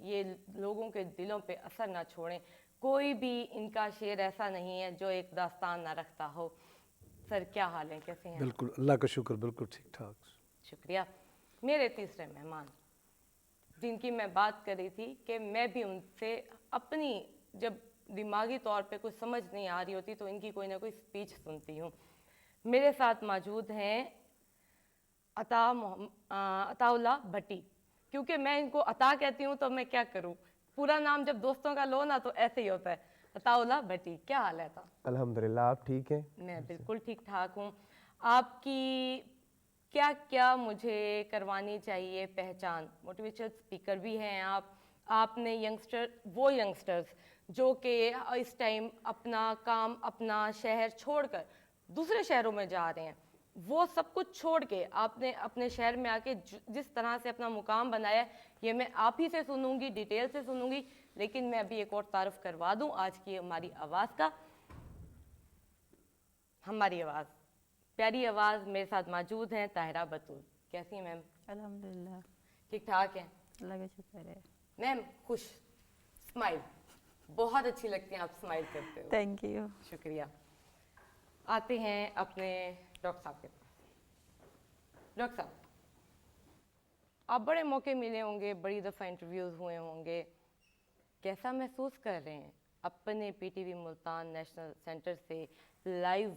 یہ لوگوں کے دلوں پہ اثر نہ چھوڑیں. کوئی بھی ان کا شعر ایسا نہیں ہے جو ایک داستان نہ رکھتا ہو. سر کیا حال ہے, کیسے ہیں؟ بالکل اللہ کا شکر, بالکل ٹھیک ٹھاک. شکریہ. میرے تیسرے مہمان جن کی میں بات کر رہی تھی کہ میں بھی ان سے اپنی جب دماغی طور پہ کچھ سمجھ نہیں آ رہی ہوتی تو ان کی کوئی نہ کوئی اسپیچ سنتی ہوں. میرے ساتھ موجود ہیں عطا اللہ بھٹی. کیونکہ میں ان کو عطا کہتی ہوں تو میں کیا کروں, پورا نام جب دوستوں کا لو نا تو ایسے ہی ہوتا ہے. عطا اللہ بھٹی, کیا حال ہے عطا؟ الحمدللہ, آپ ٹھیک ہیں؟ میں بالکل ٹھیک ٹھاک ہوں. آپ کی کیا کیا مجھے کروانی چاہیے پہچان؟ موٹیویشنل اسپیکر بھی ہیں آپ نے وہ ینگسٹرز جو کہ اس ٹائم اپنا کام اپنا شہر چھوڑ کر دوسرے شہروں میں جا رہے ہیں, وہ سب کچھ چھوڑ کے آپ نے اپنے شہر میں آ کے جس طرح سے اپنا مقام بنایا ہے, یہ میں آپ ہی سے سنوں گی, ڈیٹیل سے سنوں گی. لیکن میں ابھی ایک اور تعارف کروا دوں آج کی ہماری آواز کا. ہماری آواز, پیاری آواز, میرے ساتھ موجود ہیں طاہرہ بتول. کیسی ہیں میم؟ الحمدللہ ٹھیک ٹھاک ہیں؟ اللہ کا شکر ہے. میم خوش, اسمائل بہت اچھی لگتی ہیں آپ اسمائل کرتے ہو. Thank you. شکریہ. آتے ہیں اپنے ڈاکٹر صاحب کے پاس. ڈاکٹر صاحب, آپ بڑے موقع ملے ہوں گے, بڑی دفعہ انٹرویوز ہوئے ہوں گے, کیسا محسوس کر رہے ہیں اپنے P T V Multan national centre سے لائیو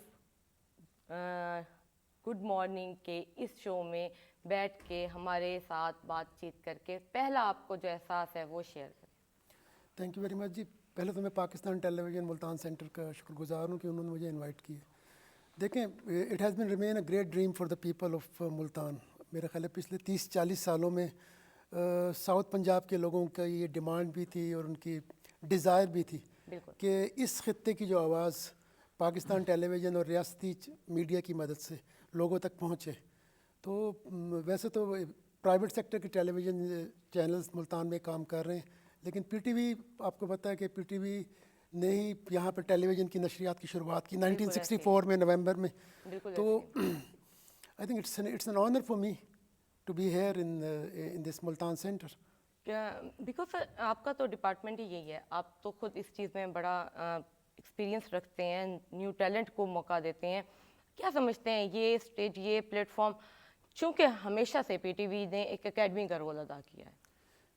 گڈ مارننگ کے اس شو میں بیٹھ کے ہمارے ساتھ بات چیت کر کے؟ پہلا آپ کو جو احساس ہے وہ شیئر کریں. تھینک یو ویری مچ جی. پہلے تو میں پاکستان ٹیلی ویژن ملتان سینٹر کا شکر گزار ہوں کہ انہوں نے مجھے انوائٹ کیا. دیکھیں, it has been remain a great dream for the people of Multan. میرا خیال ہے پچھلے 30-40 سالوں میں ساؤتھ پنجاب کے لوگوں کا یہ ڈیمانڈ بھی تھی اور ان کی ڈیزائر بھی تھی کہ اس خطے کی جو آواز پاکستان ٹیلی ویژن اور ریاستی میڈیا کی مدد سے لوگوں تک پہنچے. تو ویسے تو پرائیویٹ سیکٹر کے ٹیلی ویژن چینلز ملتان میں کام کر رہے ہیں, لیکن پی ٹی وی, آپ کو پتہ ہے کہ پی ٹی وی نے ہی یہاں پہ ٹیلی ویژن کی نشریات کی شروعات کی 1964 میں نومبر میں. تو I think it's an honour for me to be here in this Multan centre. Because آپ کا تو ڈپارٹمنٹ ہی یہی ہے, آپ تو خود اس چیز میں بڑا ایکسپیرینس رکھتے ہیں, نیو ٹیلنٹ کو موقع دیتے ہیں. کیا سمجھتے ہیں یہ اسٹیج, یہ پلیٹ فارم, چونکہ ہمیشہ سے پی ٹی وی نے ایک اکیڈمی کا رول ادا کیا ہے.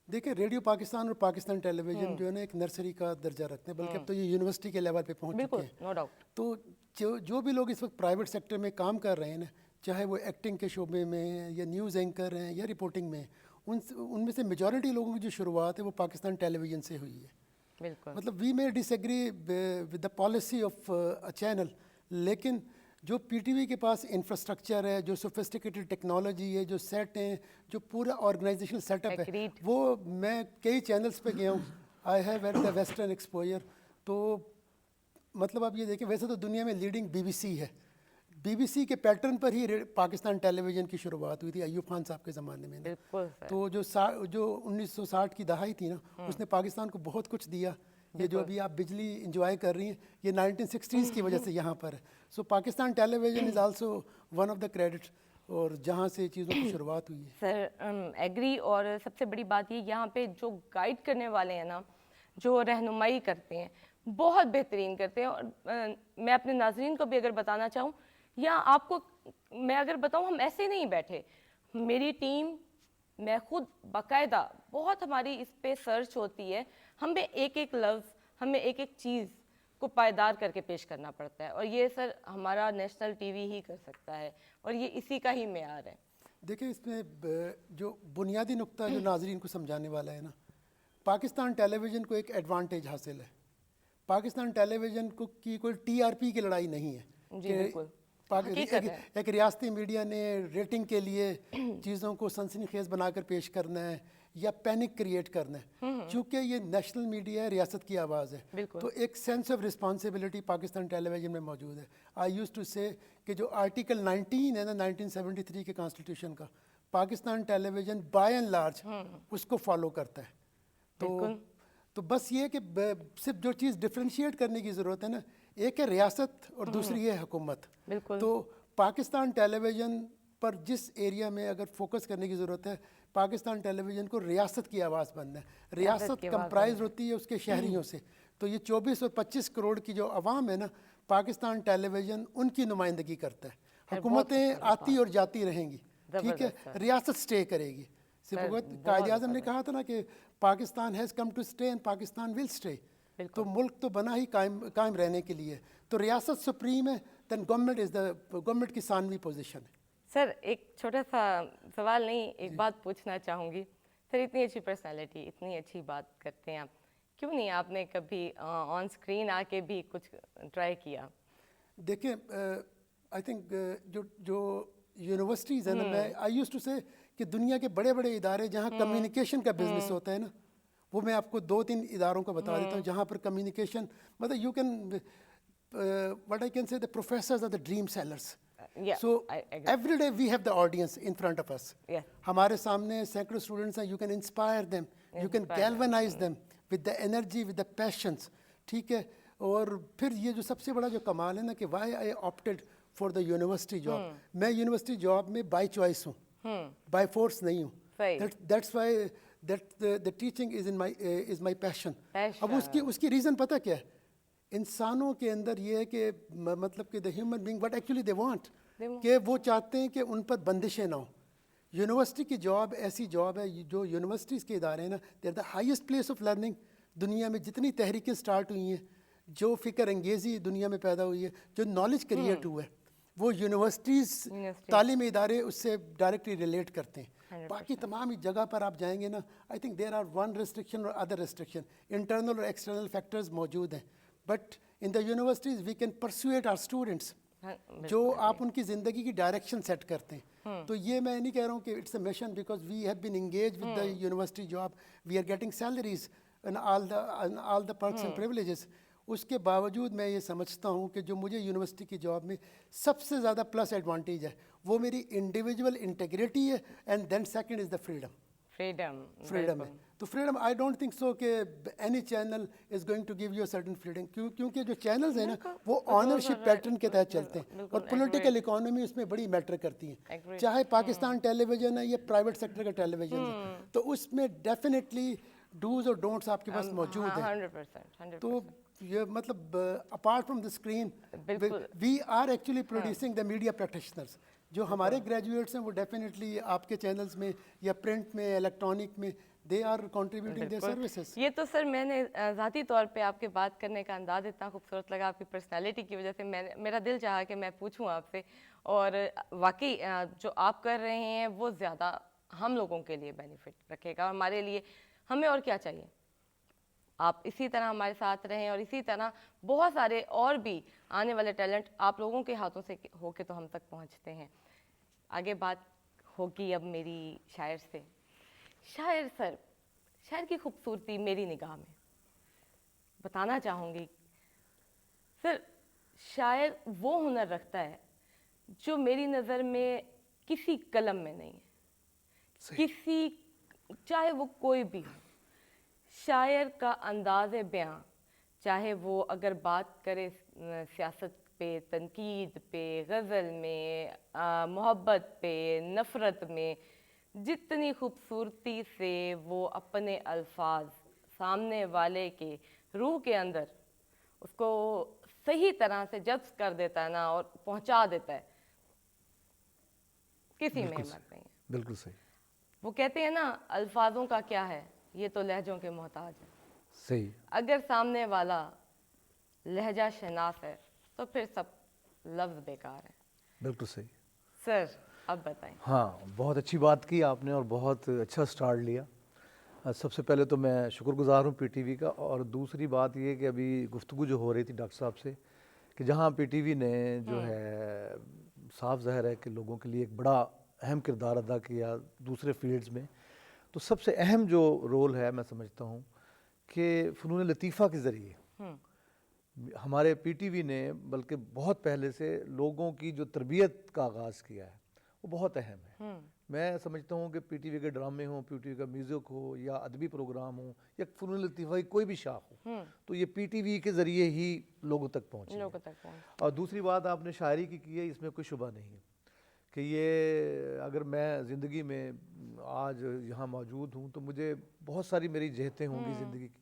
دیکھیں, ریڈیو پاکستان اور پاکستان ٹیلی ویژن جو ہے نا ایک نرسری کا درجہ رکھتے ہیں, بلکہ اب تو یہ یونیورسٹی کے لیول پہ پہنچ چکے ہیں. No doubt. تو جو بھی لوگ اس وقت پرائیویٹ سیکٹر میں کام کر رہے ہیں نا, چاہے وہ ایکٹنگ کے شعبے میں ہیں یا نیوز اینکر ہیں یا رپورٹنگ میں, ان میں سے میجورٹی لوگوں کی جو شروعات ہے وہ پاکستان ٹیلی ویژن سے ہوئی ہے. بالکل. مطلب وی میں disagree with the policy of channel, لیکن جو پی ٹی وی کے پاس انفراسٹرکچر ہے, جو سوفسٹیکیٹڈ ٹیکنالوجی ہے, جو سیٹ ہیں, جو پورا آرگنائزیشنل سیٹ اپ ہے, وہ میں کئی چینلز پہ گیا ہوں. I have at the western exposure. تو مطلب آپ یہ دیکھیں, ویسے تو دنیا میں لیڈنگ بی بی سی ہے, بی بی سی کے پیٹرن پر ہی پاکستان ٹیلی ویژن کی شروعات ہوئی تھی ایوب خان صاحب کے زمانے میں. تو جو 1960 کی دہائی تھی نا, اس نے پاکستان کو بہت کچھ دیا. یہ جو ابھی آپ بجلی انجوائے کر رہی ہیں, یہ 1960s کی وجہ سے یہاں پر ہے. So Pakistan television is also one of the credit, اور جہاں سے چیزوں کی شروعات ہوئی ہے. Sir agree. اور سب سے بڑی بات یہ, یہاں پہ جو گائیڈ کرنے والے ہیں نا, جو رہنمائی کرتے ہیں, بہت بہترین کرتے ہیں. اور میں اپنے ناظرین کو بھی اگر بتانا چاہوں, یا آپ کو میں اگر بتاؤں, ہم ایسے نہیں بیٹھے, میری ٹیم, میں خود باقاعدہ بہت ہماری اس پہ سرچ ہوتی ہے. ہمیں ایک ایک لفظ, ہمیں ایک ایک چیز کو پائیدار کر کے پیش کرنا پڑتا ہے, اور یہ سر ہمارا نیشنل ٹی وی ہی کر سکتا ہے, اور یہ اسی کا ہی معیار ہے. دیکھیں, اس میں جو بنیادی نقطہ جو ناظرین کو سمجھانے والا ہے نا, پاکستان ٹیلی ویژن کو ایک ایڈوانٹیج حاصل ہے. پاکستان ٹیلی ویژن کو کی کوئی ٹی آر پی کی لڑائی نہیں ہے. جی بالکل. ایک ریاستی میڈیا نے ریٹنگ کے لیے چیزوں کو سنسنی خیز بنا کر پیش کرنا ہے یا پینک کریٹ کرنا ہے. چونکہ یہ نیشنل میڈیا ہے, ریاست کی آواز ہے, تو ایک sense of responsibility Pakistan television میں موجود ہے. آئی یوز ٹو سے کہ جو آرٹیکل 19 ہے نا 1973 کے کانسٹیٹیوشن کا, پاکستان ٹیلی ویژن بائی اینڈ لارج اس کو فالو کرتا ہے. تو بس یہ کہ صرف جو چیز ڈفرینشیٹ کرنے کی ضرورت ہے نا, ایک ہے ریاست اور دوسری ہے حکومت. تو پاکستان ٹیلی ویژن پر جس ایریا میں اگر فوکس کرنے کی ضرورت ہے, پاکستان ٹیلی ویژن کو ریاست کی آواز بننا ہے. ریاست کمپرائز ہوتی ہے اس کے شہریوں سے. تو یہ 24 اور 25 کروڑ کی جو عوام ہے نا, پاکستان ٹیلی ویژن ان کی نمائندگی کرتا ہے. حکومتیں آتی اور جاتی رہیں گی, ٹھیک ہے, ریاست سٹے کرے گی. قائد اعظم نے کہا تھا نا کہ Pakistan has come to stay and Pakistan will stay. تو ملک تو بنا ہی قائم رہنے کے لیے. تو ریاست سپریم ہے, دین گورنمنٹ کی ثانوی پوزیشن ہے. سر ایک چھوٹا سا سوال نہیں, ایک بات پوچھنا چاہوں گی. سر اتنی اچھی پرسنالٹی, اتنی اچھی بات کرتے ہیں آپ, کیوں نہیں آپ نے کبھی آن اسکرین آ کے بھی کچھ ٹرائی کیا؟ دیکھیں آئی تھنک جو یونیورسٹیز ہیں نا, میں آئی یوز ٹو سے کہ دنیا کے بڑے بڑے ادارے جہاں کمیونیکیشن کا بزنس ہوتا ہے نا, وہ میں آپ کو 2-3 اداروں کا بتا دیتا ہوں جہاں پر کمیونیکیشن مطلب you can what I can say the professors are the dream sellers. So every day we have the audience in front of us. ہمارے سامنے سینکڑوں اسٹوڈنٹس ہیں, you can inspire them, you can galvanize them with the energy with the patience, ٹھیک ہے. اور پھر یہ جو سب سے بڑا جو کمال ہے نا کہ why I opted for the university job. میں یونیورسٹی جاب میں بائی چوائس ہوں, بائی فورس نہیں ہوں. That's why the teaching is my passion. اب اس کی ریزن پتہ کیا ہے؟ انسانوں کے اندر یہ ہے کہ مطلب کہ the human being what actually they want, کہ وہ چاہتے ہیں کہ ان پر بندشیں نہ ہوں. یونیورسٹی کی جاب ایسی جاب ہے, جو یونیورسٹیز کے ادارے ہیں نا, they are the highest place of learning. دنیا میں جتنی تحریکیں سٹارٹ ہوئی ہیں, جو فکر انگیزی دنیا میں پیدا ہوئی ہے, جو نالج کریٹ ہوا ہے, وہ یونیورسٹیز تعلیمی ادارے اس سے ڈائریکٹلی ریلیٹ کرتے ہیں. باقی تمام جگہ پر آپ جائیں گے نا, I think there are one restriction اور ادر ریسٹرکشن, انٹرنل اور ایکسٹرنل فیکٹرز موجود ہیں. But in the universities we can pursuit our students, جو آپ ان کی زندگی کی ڈائریکشن سیٹ کرتے ہیں. تو یہ میں نہیں کہہ رہا ہوں کہ it's a mission, because we have been engage with the university job, we are getting salaries and all the perks and privileges. اس کے باوجود میں یہ سمجھتا ہوں کہ جو مجھے یونیورسٹی کی جاب میں سب سے زیادہ پلس ایڈوانٹیج ہے وہ میری انڈیویجول انٹیگریٹی ہے, and then second is the freedom ہے. تو freedom I don't think so کہ any channel is going to give you certain freedom, کیونکہ جو چینلز ہیں نا وہ آنرشپ پیٹرن کے تحت چلتے ہیں, اور پولیٹیکل اکانومی اس میں بڑی میٹر کرتی ہیں. چاہے پاکستان ٹیلی ویژن ہے یا پرائیویٹ سیکٹر کا ٹیلی ویژن ہے, تو اس میں ڈیفینیٹلی ڈوز اور ڈونٹس آپ کے پاس موجود ہیں. تو یہ مطلب apart from the screen we are actually producing the media practitioners. جو ہمارے گریجویٹس ہیں وہ ڈیفینیٹلی آپ کے چینلز میں یا پرنٹ میں, الیکٹرانک میں, they are contributing their services. یہ تو سر میں نے ذاتی طور پہ آپ کے بات کرنے کا انداز اتنا خوبصورت لگا, آپ کی پرسنالٹی کی وجہ سے میرا دل چاہا کہ میں پوچھوں آپ سے. اور واقعی جو آپ کر رہے ہیں وہ زیادہ ہم لوگوں کے لیے بینیفٹ رکھے گا, ہمارے لیے. ہمیں اور کیا چاہیے؟ آپ اسی طرح ہمارے ساتھ رہیں, اور اسی طرح بہت سارے اور بھی آنے والے ٹیلنٹ آپ لوگوں کے ہاتھوں سے ہو کے تو ہم تک پہنچتے ہیں. آگے بات ہوگی اب میری شاعر سے. شاعر سر, شاعر کی خوبصورتی میری نگاہ میں بتانا چاہوں گی. سر شاعر وہ ہنر رکھتا ہے جو میری نظر میں کسی قلم میں نہیں ہے, کسی چاہے وہ کوئی بھی ہو. شاعر کا انداز بیاں, چاہے وہ اگر بات کرے سیاست پہ, تنقید پہ, غزل میں, محبت پہ, نفرت میں, جتنی خوبصورتی سے وہ اپنے الفاظ سامنے والے کے روح کے اندر اس کو صحیح طرح سے جذب کر دیتا ہے نا, اور پہنچا دیتا ہے, کسی میں ہمت نہیں ہے. بالکل صحیح. وہ کہتے ہیں نا, الفاظوں کا کیا ہے, یہ تو لہجوں کے محتاج ہے. صحیح. اگر سامنے والا لہجہ شناس ہے تو پھر سب لفظ بیکار ہے. بالکل صحیح. سر اب بتائیں. ہاں, بہت اچھی بات کی آپ نے اور بہت اچھا سٹارٹ لیا. سب سے پہلے تو میں شکر گزار ہوں پی ٹی وی کا, اور دوسری بات یہ کہ ابھی گفتگو جو ہو رہی تھی ڈاکٹر صاحب سے کہ جہاں پی ٹی وی نے جو ہے صاف ظاہر ہے کہ لوگوں کے لیے ایک بڑا اہم کردار ادا کیا دوسرے فیلڈز میں, تو سب سے اہم جو رول ہے میں سمجھتا ہوں کہ فنون لطیفہ کے ذریعے ہمارے پی ٹی وی نے بلکہ بہت پہلے سے لوگوں کی جو تربیت کا آغاز کیا ہے وہ بہت اہم ہے. میں سمجھتا ہوں کہ پی ٹی وی کے ڈرامے ہوں, پی ٹی وی کا میوزک ہو, یا ادبی پروگرام ہو, یا فنون لطیفہ کی کوئی بھی شاخ ہو, تو یہ پی ٹی وی کے ذریعے ہی لوگوں تک پہنچے. اور دوسری بات آپ نے شاعری کی ہے, اس میں کوئی شبہ نہیں ہے کہ یہ اگر میں زندگی میں آج یہاں موجود ہوں تو مجھے بہت ساری میری جہتیں ہوں گی زندگی کی،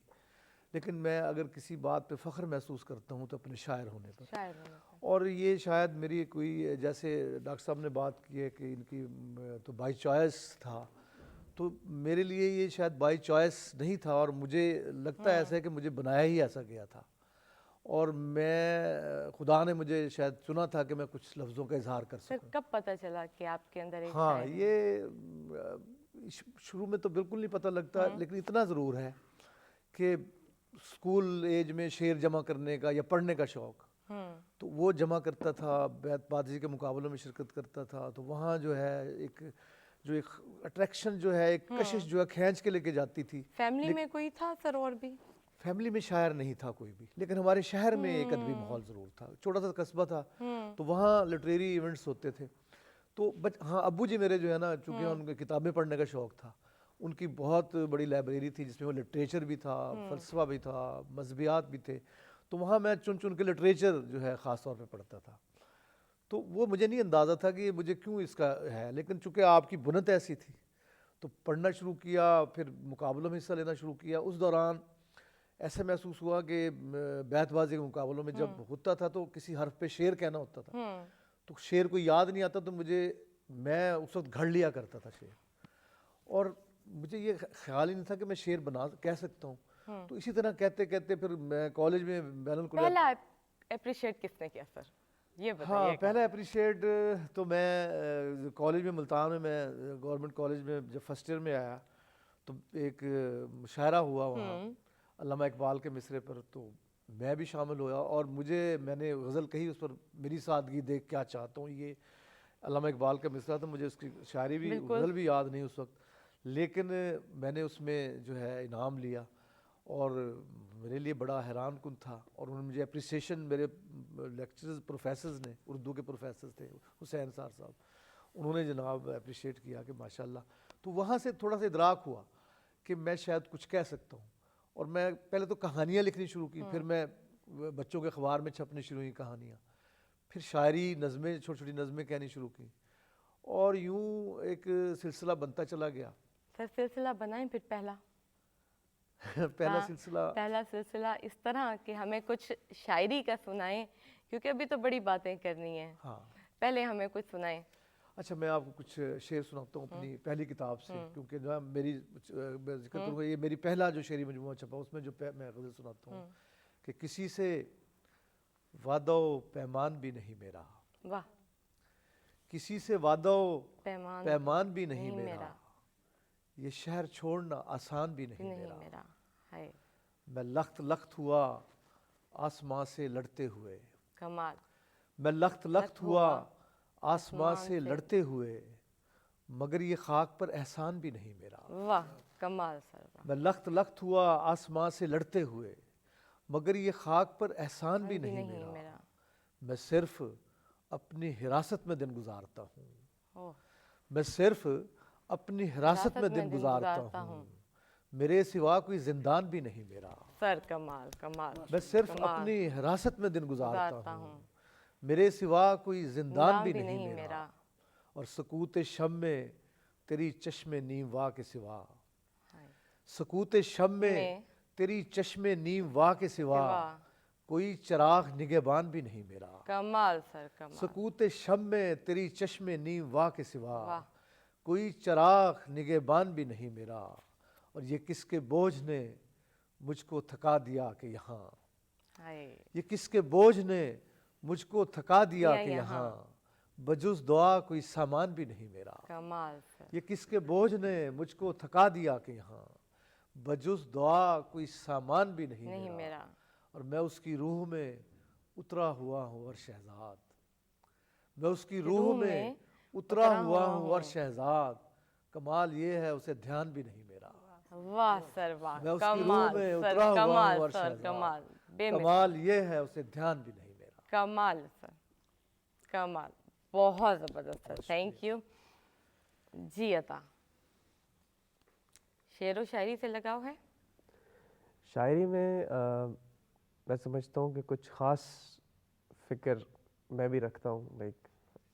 لیکن میں اگر کسی بات پہ فخر محسوس کرتا ہوں تو اپنے شاعر ہونے پر. شاعر ہونے پر. اور یہ شاید میری کوئی، جیسے ڈاکٹر صاحب نے بات کی ہے کہ ان کی تو بائی چوائس تھا، تو میرے لیے یہ شاید بائی چوائس نہیں تھا، اور مجھے لگتا ہے ایسا ہے کہ مجھے بنایا ہی ایسا گیا تھا، اور میں خدا نے مجھے شاید چنا تھا کہ میں کچھ لفظوں کا اظہار کر سر سکوں. کب پتہ چلا کہ آپ کے اندر ایک ہاں، شاعر ہے؟ یہ شروع میں تو بالکل نہیں پتہ لگتا، لیکن اتنا ضرور ہے کہ اسکول ایج میں شعر جمع کرنے کا یا پڑھنے کا شوق، تو وہ جمع کرتا تھا، بیت بازی کے مقابلوں میں شرکت کرتا تھا، تو وہاں جو ہے ایک اٹریکشن جو ہے، ایک کشش جو ہے کھینچ کے لے کے جاتی تھی. فیملی میں کوئی تھا سر اور بھی؟ فیملی میں شاعر نہیں تھا کوئی بھی، لیکن ہمارے شہر میں ایک ادبی ماحول ضرور تھا. چھوٹا سا قصبہ تھا، تو وہاں لٹریری ایونٹس ہوتے تھے. تو ہاں، ابو جی میرے جو ہے نا، چونکہ ان کو کتابیں پڑھنے کا شوق تھا، ان کی بہت بڑی لائبریری تھی جس میں وہ لٹریچر بھی تھا، فلسفہ بھی تھا، مذہبیات بھی تھے. تو وہاں میں چن چن کے لٹریچر جو ہے خاص طور پہ پڑھتا تھا. تو وہ مجھے نہیں اندازہ تھا کہ مجھے کیوں اس کا ہے، لیکن چونکہ آپ کی بنت ایسی تھی تو پڑھنا شروع کیا، پھر مقابلوں میں حصہ لینا شروع کیا. اس دوران ایسا محسوس ہوا کہ بیت بازی کے مقابلوں میں جب ہوتا تھا تو کسی حرف پہ شعر کہنا ہوتا تھا، تو شعر کو یاد نہیں آتا، تو میں اس وقت گھڑ لیا کرتا تھا شعر، اور مجھے یہ خیال ہی نہیں تھا کہ میں شعر کہہ سکتا ہوں. تو اسی طرح کہتے کہتے پھر میں کالج میں بین الکلیا. پہلا اپریشیٹ کس نے کیا سر، یہ بتائیے. ہاں، پہلا اپریشیٹ تو میں کالج میں ملتان میں گورنمنٹ کالج میں جب فرسٹ ایئر میں آیا تو ایک مشاعرہ ہوا وہاں علامہ اقبال کے مصرے پر، تو میں بھی شامل ہوا، اور میں نے غزل کہی اس پر، میری سادگی دیکھ کیا چاہتا ہوں، یہ علامہ اقبال کا مصرع تھا. مجھے اس کی شاعری بھی، غزل بھی یاد نہیں اس وقت، لیکن میں نے اس میں جو ہے انعام لیا، اور میرے لیے بڑا حیران کن تھا. اور انہوں نے مجھے اپریسیشن، میرے لیکچرز پروفیسرز نے، اردو کے پروفیسرز تھے حسین سار صاحب، انہوں نے جناب اپریشیٹ کیا کہ ماشاءاللہ. تو وہاں سے تھوڑا سا ادراک ہوا کہ میں شاید کچھ کہہ سکتا ہوں. اور میں پہلے تو کہانیاں لکھنی شروع کی، پھر میں بچوں کے اخبار میں چھپنی شروع ہوئی کہانیاں، پھر شاعری، نظمیں، چھوٹی چھوٹی نظمیں کہنی شروع کی، اور یوں ایک سلسلہ بنتا چلا گیا. سر سلسلہ بنائیں پھر پہلا پہلا سلسلہ اس طرح کہ ہمیں کچھ شاعری کا سنائیں، کیونکہ ابھی تو بڑی باتیں کرنی ہیں. ہاں، پہلے ہمیں کچھ سنائیں. اچھا، میں آپ کو کچھ شعر سناتا ہوں اپنی پہلی کتاب سے، کیونکہ جو میں ذکر کروں گا، یہ میری پہلا جو شعری مجموعہ چھپا، اس میں جو میں غزل سناتا ہوں کہ کسی سے وعدہ و پیمان بھی نہیں میرا. واہ. کسی سے وعدہ و پیمان بھی نہیں میرا، یہ شہر چھوڑنا آسان بھی نہیں میرا. میں لخت لخت ہوا آسماں سے لڑتے ہوئے. کمال. میں لخت لخت ہوا آسماں سے لڑتے ہوئے، مگر یہ خاک پر احسان بھی نہیں میرا. واہ کمال سر. میں لخت لخت ہوا آسماں سے لڑتے ہوئے، مگر یہ خاک پر احسان بھی نہیں میرا. میں صرف اپنی حراست میں دن گزارتا ہوں. میں صرف اپنی حراست میں دن گزارتا ہوں، میرے سوا کوئی زندان بھی نہیں میرا. سر کمال کمال. میں صرف اپنی حراست میں دن گزارتا ہوں، میرے سوا کوئی زندان بھی نہیں میرا. اور سکوت شب میں تیری چشم نیم واہ کے سوا، سکوت شب میں تیری چشم نیم واہ کے سوا، کوئی چراغ نگہبان بھی نہیں میرا. کمال سر کمال. سکوت شب میں تیری چشم نیم واہ کے سوا، کوئی چراغ نگہبان بھی نہیں میرا. اور یہ کس کے بوجھ نے مجھ کو تھکا دیا کہ یہاں، یہ کس کے بوجھ نے مجھ کو تھکا دیا کہ یہاں، بجز دعا کوئی سامان بھی نہیں میرا. کمال سر. یہ کس کے بوجھ نے مجھ کو تھکا دیا کہ یہاں، بجز دعا کوئی سامان بھی نہیں میرا. اور میں اس کی روح میں اترا ہوا ہوں اور شہزاد، میں اس کی روح میں اترا ہوا ہوں اور شہزاد، کمال یہ ہے اسے دھیان بھی نہیں میرا. واہ سر واہ. میں اس کی روح میں اترا ہوا ہوں اور شہزاد، کمال یہ ہے اسے دھیان بھی نہیں میرا. کمال سر کمال. بہت زبردست سر. Thank you. جی عطا، شعر و شاعری سے لگاؤ ہے؟ شاعری میں سمجھتا ہوں کہ کچھ خاص فکر میں بھی رکھتا ہوں. Like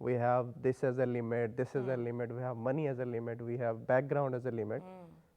we have this as a limit, this is a limit, we have money as a limit, we have background as a limit.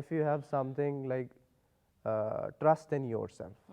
if you have something like trust in yourself.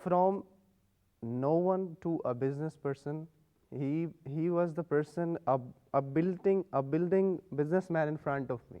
From no one to a business person, he was the person, a building businessman in front of me.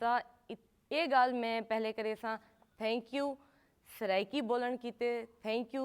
ਤਾਂ ਇਹ ਗੱਲ ਮੈਂ ਪਹਿਲੇ ਕਰੇ ਸਾਂ. Thank you Saraiki ਬੋਲਣ ਕੀਤੇ. Thank you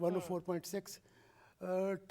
104.6,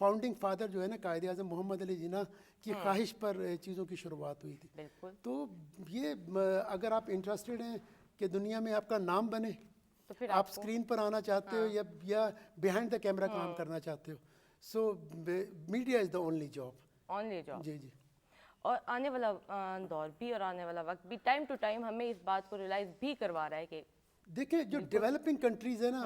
founding father جو ہے نا قائد اعظم محمد علی جناح کی خواہش پر چیزوں کی شروعات ہوئی تھی. بالکل. تو یہ اگر آپ انٹرسٹڈ ہیں کہ دنیا میں آپ کا نام بنے, تو پھر آپ اسکرین پر آنا چاہتے ہو یا بیہائنڈ دا کیمرہ کام کرنا چاہتے ہو, so media is the only job. Only job. جی جی. اور آنے والا دور بھی اور آنے والا وقت بھی ٹائم ٹو ٹائم ہمیں اس بات کو ریئلائز بھی کروا رہا ہے کہ دیکھیں جو ڈیولپنگ کنٹریز ہیں نا,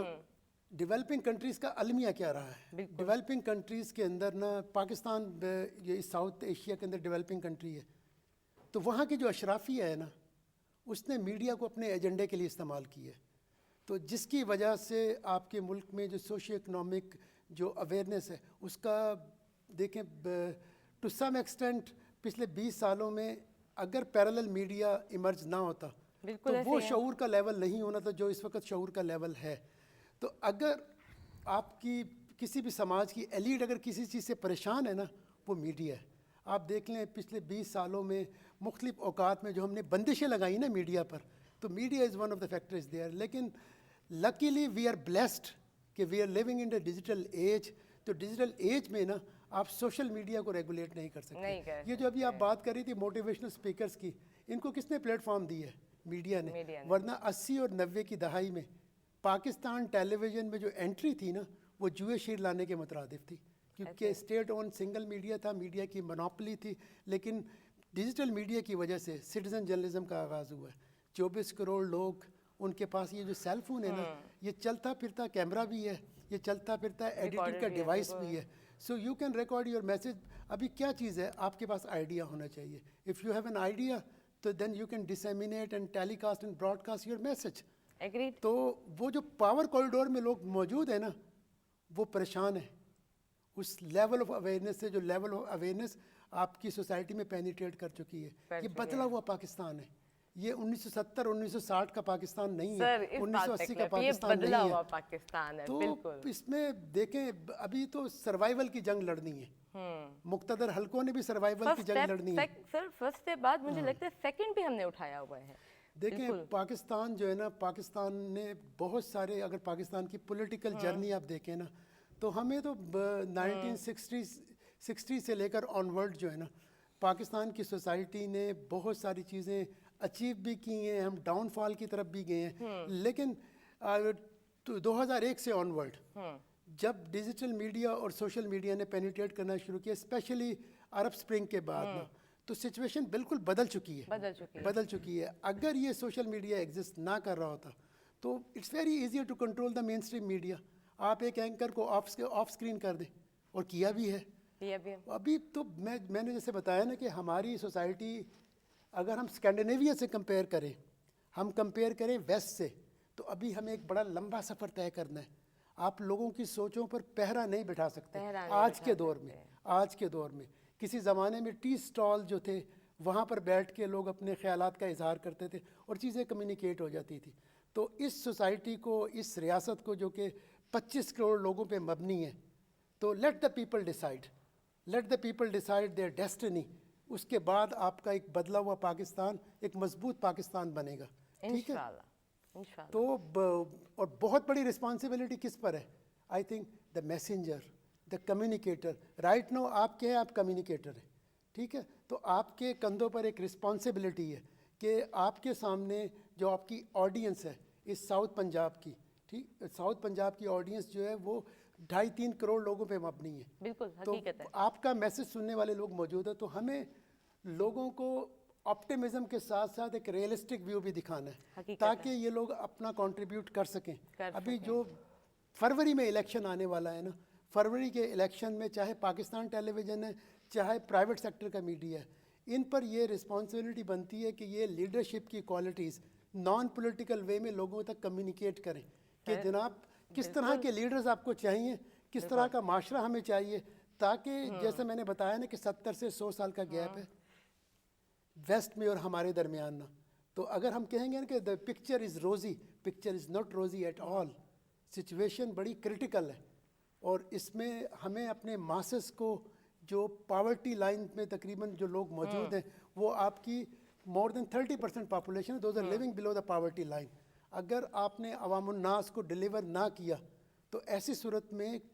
ڈیولپنگ کنٹریز کا المیہ کیا رہا ہے. ڈیولپنگ کنٹریز کے اندر نا پاکستان یہ ساؤتھ ایشیا کے اندر ڈیولپنگ کنٹری ہے, تو وہاں کی جو اشرافیہ ہے نا اس نے میڈیا کو اپنے ایجنڈے کے لیے استعمال کی ہے, تو جس کی وجہ سے آپ کے ملک میں جو سوشو اکنامک جو اویئرنیس ہے اس کا دیکھیں ٹو سم ایکسٹینٹ پچھلے 20 سالوں میں اگر پیرالل میڈیا ایمرج نہ ہوتا تو وہ شعور کا لیول نہیں ہونا تھا جو اس وقت شعور کا لیول ہے. تو اگر آپ کی کسی بھی سماج کی ایلیٹ اگر کسی چیز سے پریشان ہے نا وہ میڈیا ہے. آپ دیکھ لیں پچھلے 20 سالوں میں مختلف اوقات میں جو ہم نے بندشیں لگائی نا میڈیا پر, تو media is one of the factors there. لیکن لکیلی وی آر بلیسڈ کہ we are living in the digital age. تو ڈیجیٹل ایج میں نا آپ سوشل میڈیا کو ریگولیٹ نہیں کر سکتے. یہ جو ابھی آپ بات کر رہی تھی موٹیویشنل اسپیکرس کی, ان کو کس نے پلیٹ فارم دی ہے؟ میڈیا نے. ورنہ 80 اور 90 کی دہائی میں پاکستان ٹیلی ویژن میں جو انٹری تھی نا وہ جوئے شیر لانے کے مترادف تھی, کیونکہ اسٹیٹ اون سنگل میڈیا تھا, میڈیا کی منوپلی تھی. لیکن ڈیجیٹل میڈیا کی وجہ سے سٹیزن جرنلزم کا آغاز ہوا ہے. 24 کروڑ لوگ ان کے پاس یہ جو سیل فون ہے نا یہ چلتا پھرتا کیمرہ بھی ہے, یہ چلتا پھرتا ایڈیٹنگ کا ڈیوائس بھی ہے. So you can record your message. ابھی کیا چیز ہے, آپ کے پاس آئیڈیا ہونا چاہیے. If you have an idea تو then you can disseminate and telecast and broadcast your message. Agreed. تو وہ جو پاور کوریڈور میں لوگ موجود ہیں نا وہ پریشان ہیں اس لیول آف اویئرنیس سے, جو لیول آف اویئرنیس آپ کی سوسائٹی میں پینیٹریٹ کر چکی ہے. یہ بدلا ہوا پاکستان ہے, یہ 1970 1960 کا پاکستان نہیں ہے, 1980 کا پاکستان نہیں ہے. تو اس میں دیکھیں ابھی تو سروائیول کی جنگ لڑنی ہے, مقتدر حلقوں نے بھی سروائیول کی جنگ لڑنی ہے. سر فرسٹ سے بعد مجھے لگتا ہے سیکنڈ بھی ہم نے اٹھایا ہوا ہے. دیکھیں پاکستان جو ہے نا, پاکستان نے بہت سارے, اگر پاکستان کی پولیٹیکل جرنی آپ دیکھیں نا تو ہمیں تو 1960 سے لے کر آن ورڈ جو ہے نا پاکستان کی سوسائٹی نے بہت ساری چیزیں اچیو بھی کی ہیں, ہم ڈاؤن فال کی طرف بھی گئے ہیں. لیکن 2001 سے آن ورڈ جب ڈیجیٹل میڈیا اور سوشل میڈیا نے پینیٹریٹ کرنا شروع کیا, اسپیشلی عرب اسپرنگ کے بعد نا, تو سچویشن بالکل بدل چکی ہے. اگر یہ سوشل میڈیا ایگزسٹ نہ کر رہا ہوتا تو it's very easier to control the mainstream media. آپ ایک اینکر کو آف اسکرین کر دیں, اور کیا بھی ہے. ابھی تو میں نے جیسے بتایا نا کہ ہماری سوسائٹی اگر ہم اسکینڈینیویا سے کمپیئر کریں, ہم کمپیئر کریں ویسٹ سے, تو ابھی ہمیں ایک بڑا لمبا سفر طے کرنا ہے. آپ لوگوں کی سوچوں پر پہرا نہیں بٹھا سکتے آج کے دور میں. کسی زمانے میں ٹی اسٹال جو تھے وہاں پر بیٹھ کے لوگ اپنے خیالات کا اظہار کرتے تھے اور چیزیں کمیونیکیٹ ہو جاتی تھی. تو اس سوسائٹی کو, اس ریاست کو جو کہ 25 کروڑ لوگوں پہ مبنی ہے, تو let the people decide their destiny. اس کے بعد آپ کا ایک بدلا ہوا پاکستان ایک مضبوط پاکستان بنے گا. ٹھیک ہے. تو اور بہت بڑی رسپانسبلٹی کس پر ہے؟ I think the messenger, the communicator. Right no آپ کیا ہے, آپ کمیونیکیٹر ہیں. ٹھیک ہے. تو آپ کے کندھوں پر ایک رسپانسبلٹی ہے کہ آپ کے سامنے جو آپ کی آڈینس ہے اس ساؤتھ پنجاب کی, ٹھیک, ساؤتھ پنجاب کی آڈینس جو ہے وہ 2.5-3 کروڑ لوگوں پہ مبنی ہے. بالکل تو آپ کا میسج سننے والے لوگ موجود ہیں. تو ہمیں لوگوں کو آپٹیمزم کے ساتھ ساتھ ایک ریئلسٹک ویو بھی دکھانا ہے تاکہ یہ لوگ اپنا کنٹریبیوٹ کر سکیں. ابھی جو فروری میں الیکشن آنے والا ہے نا, فروری کے الیکشن میں چاہے پاکستان ٹیلی ویژن ہے چاہے پرائیویٹ سیکٹر کا میڈیا ہے, ان پر یہ رسپانسبلٹی بنتی ہے کہ یہ لیڈرشپ کی کوالٹیز نان پولیٹیکل وے میں لوگوں تک کمیونیکیٹ کریں کہ جناب کس طرح کے لیڈرز آپ کو چاہیے, کس طرح کا معاشرہ ہمیں چاہیے, تاکہ جیسے میں نے بتایا نا کہ 70 سے 100 سال کا گیپ ہے ویسٹ میں اور ہمارے درمیان نا. تو اگر ہم کہیں گے نا کہ دا پکچر از روزی, پکچر از ناٹ روزی ایٹ آل. سچویشن بڑی کرٹیکل ہے, اور اس میں ہمیں اپنے ماسز کو, جو پاورٹی لائن میں تقریباً جو لوگ موجود ہیں وہ آپ کی more than 30% population, those are living below the poverty line. اگر آپ نے عوام الناس کو ڈیلیور نہ کیا تو ایسی صورت میں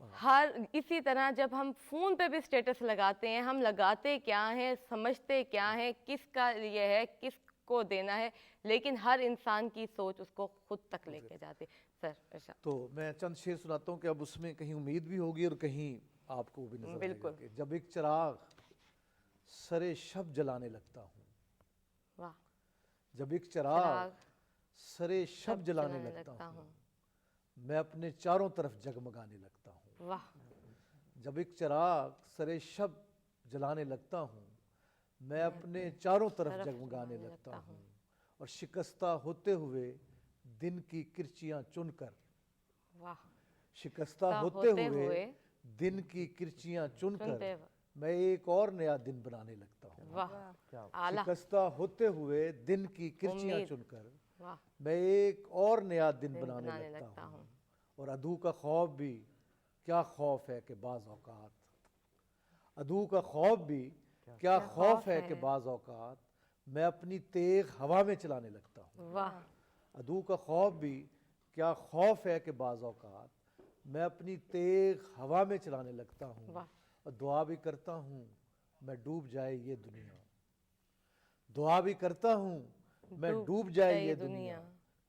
ہر اسی طرح جب ہم فون پہ بھی اسٹیٹس لگاتے ہیں، ہم لگاتے کیا ہیں، سمجھتے کیا ہیں، کس کا یہ ہے، کس کو دینا ہے، لیکن ہر انسان کی سوچ اس کو خود تک لے کے جاتے. سر ارشاد. تو میں چند شعر سناتا ہوں کہ اب اس میں کہیں امید بھی ہوگی اور کہیں آپ کو بھی نظر آئے گا بالکل. کہ جب ایک چراغ سرے شب جلانے لگتا ہوں، واہ. جب ایک چراغ سرے شب جلانے لگتا ہوں، میں اپنے چاروں طرف جگمگانے لگتا ہوں. واہ. جب ایک چراغ سرے شب جلانے لگتا ہوں، میں اپنے چاروں طرف جگمگانے لگتا ہوں، اور شکستہ ہوتے ہوئے دن کی کرچیاں چن کر، واہ. شکستہ ہوتے ہوئے دن کی کرچیاں چن کر میں ایک اور نیا دن بنانے لگتا ہوں. واہ. اعلیٰ. شکستہ ہوتے ہوئے دن کی کرچیاں چن کر واہ. میں ایک اور نیا دن بنانے لگتا ہوں. اور عدو کا خوف بھی کیا خوف ہے کہ بعض اوقات، عدو کا خوف بھی کیا خوف ہے کہ بعض اوقات میں اپنی تیغ ہوا میں چلانے لگتا ہوں. واہ. عدو کا خوف بھی کیا خوف ہے کہ بعض اوقات میں اپنی تیغ ہوا میں چلانے لگتا ہوں. اور دعا بھی کرتا ہوں میں ڈوب جائے یہ دنیا، دعا بھی کرتا ہوں میں ڈوب جائے یہ دنیا،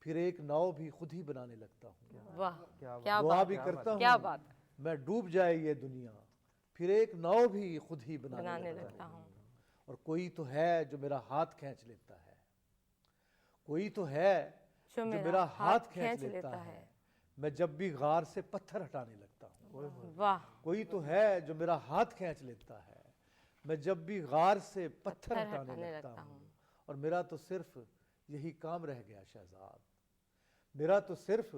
پھر ایک ناؤ بھی خود ہی بنانے لگتا ہوں. واہ. کیا دعا بھی کرتا کیا ہوں بات. میں ڈوب جائے یہ دنیا، پھر ایک ناؤ بھی خود ہی بنانے لگتا ہوں. اور کوئی تو ہے جو میرا ہاتھ کھینچ لیتا ہے، کوئی تو ہے جو میرا ہاتھ کھینچ لیتا ہے، میں جب بھی غار سے پتھر ہٹانے لگتا ہوں. واہ. کوئی تو ہے جو میرا ہاتھ کھینچ لیتا ہے، میں جب بھی غار سے پتھر ہٹانے لگتا ہوں. اور میرا تو صرف یہی کام رہ گیا شہزاد، میرا تو صرف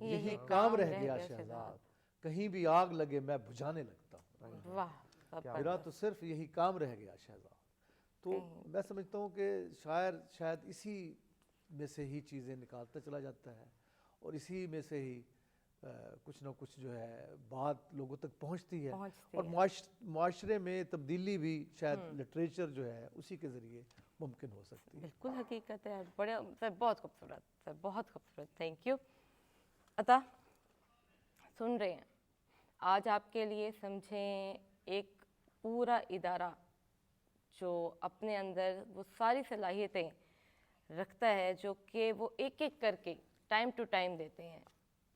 یہی کام رہ گیا شہزاد، کہیں بھی آگ لگے میں بجھانے لگتا ہوں. واہ. میرا تو صرف یہی کام رہ گیا شہزاد. تو میں سمجھتا ہوں کہ شاعر شاید اسی میں سے ہی چیزیں نکالتا چلا جاتا ہے، اور اسی میں سے ہی کچھ نہ کچھ جو ہے بات لوگوں تک پہنچتی ہے، اور معاشرے میں تبدیلی بھی شاید لٹریچر جو ہے اسی کے ذریعے ممکن ہو سکتی ہے. بالکل حقیقت ہے. بڑے سر، بہت خوبصورت سر، بہت خوبصورت. Thank you. عطا سن رہے ہیں، آج آپ کے لیے سمجھیں ایک پورا ادارہ جو اپنے اندر وہ ساری صلاحیتیں رکھتا ہے جو کہ وہ ایک ایک کر کے ٹائم ٹو ٹائم دیتے ہیں.